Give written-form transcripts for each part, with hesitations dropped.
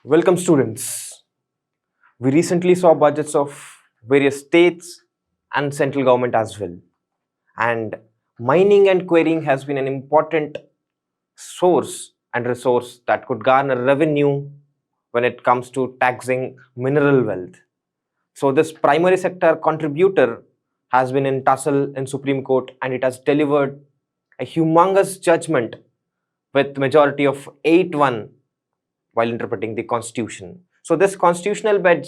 Welcome students. We recently saw budgets of various states and central government as well. And mining and quarrying has been an important source and resource that could garner revenue when it comes to taxing mineral wealth. So this primary sector contributor has been in tussle in Supreme Court and it has delivered a humongous judgment with majority of 8-1 while interpreting the constitution. So this constitutional bench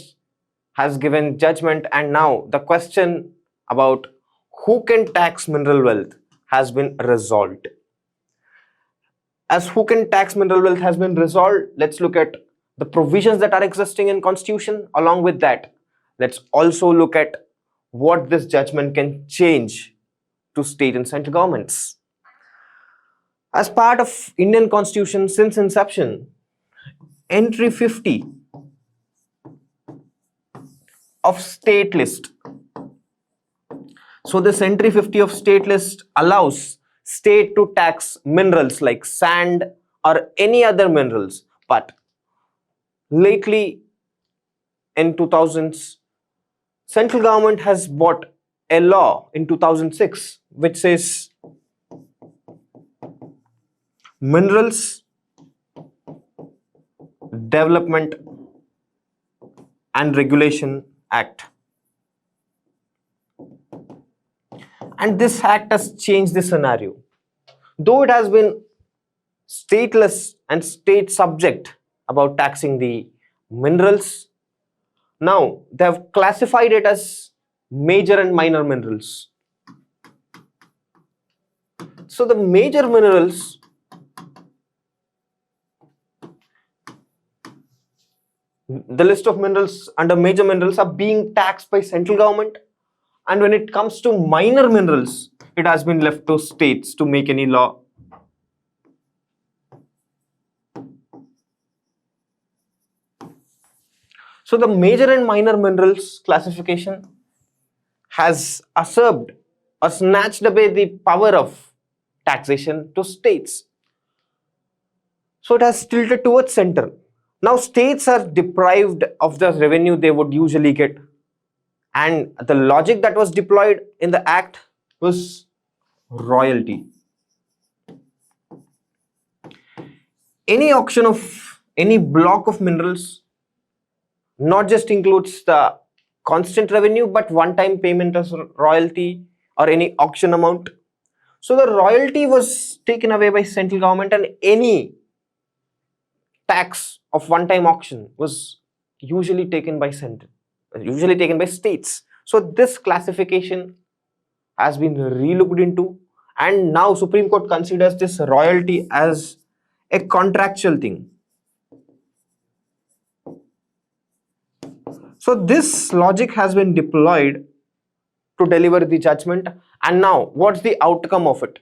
has given judgment, and now the question about who can tax mineral wealth has been resolved. As who can tax mineral wealth has been resolved, let's look at the provisions that are existing in constitution. Along with that, let's also look at what this judgment can change to state and central governments. As part of Indian constitution since inception, entry 50 of state list. So this entry 50 of state list allows state to tax minerals like sand or any other minerals. But lately in 2000s, central government has brought a law in 2006 which says Minerals Development and Regulation Act. And this act has changed the scenario. Though it has been stateless and state subject about taxing the minerals, now they have classified it as major and minor minerals. So the major minerals, the list of minerals under major minerals are being taxed by central government, and when it comes to minor minerals, it has been left to states to make any law. So the major and minor minerals classification has usurped or snatched away the power of taxation to states. So it has tilted towards center. Now states are deprived of the revenue they would usually get, and the logic that was deployed in the act was royalty. Any auction of any block of minerals not just includes the constant revenue but one-time payment as royalty or any auction amount. So the royalty was taken away by central government, and any tax of one-time auction was usually taken by states. So this classification has been relooked into, and now Supreme Court considers this royalty as a contractual thing. So this logic has been deployed to deliver the judgment, and now what's the outcome of it?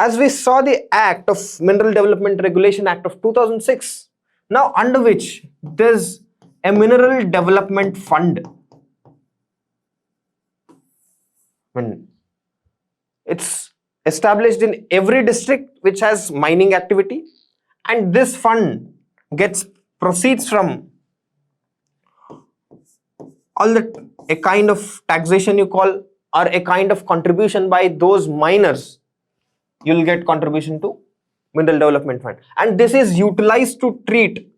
As we saw the Act of Mineral Development Regulation Act of 2006, now under which there's a Mineral Development Fund. It's established in every district which has mining activity, and this fund gets proceeds from all a kind of taxation you call, or a kind of contribution by those miners. You'll get contribution to Mineral Development Fund, and this is utilized to treat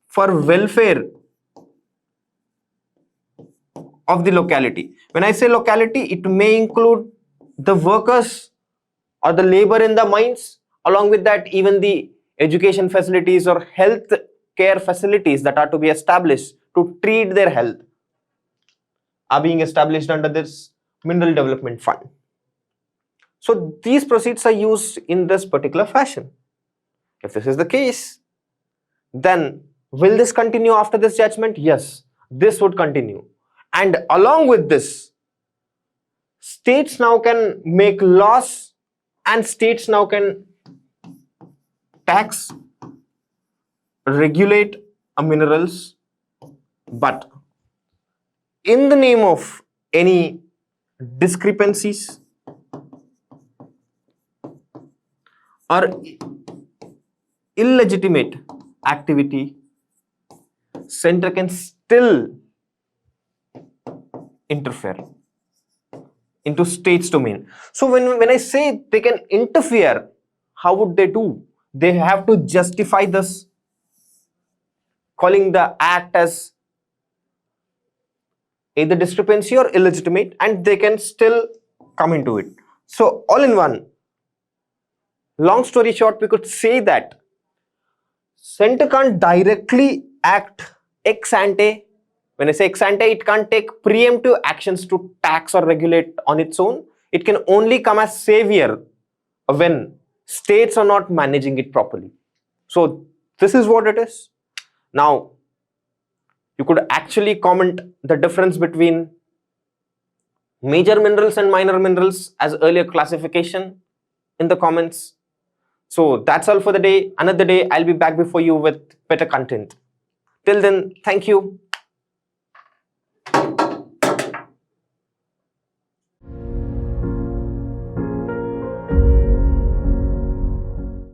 for welfare of the locality. When I say locality, it may include the workers or the labor in the mines. Along with that, even the education facilities or health care facilities that are to be established to treat their health are being established under this Mineral Development Fund. So these proceeds are used in this particular fashion. If this is the case, then will this continue after this judgment? Yes, this would continue. And along with this, states now can make laws, and states now can tax, regulate minerals, but in the name of any discrepancies or illegitimate activity, center can still interfere into state's domain. So when I say they can interfere, how would they do? They have to justify this, calling the act as either discrepancy or illegitimate, and they can still come into it. So all in one, long story short, we could say that center can't directly act ex ante. When I say ex ante, it can't take preemptive actions to tax or regulate on its own. It can only come as savior when states are not managing it properly. So this is what it is. Now, you could actually comment the difference between major minerals and minor minerals as earlier classification in the comments. So that's all for the day. Another day, I'll be back before you with better content. Till then, thank you.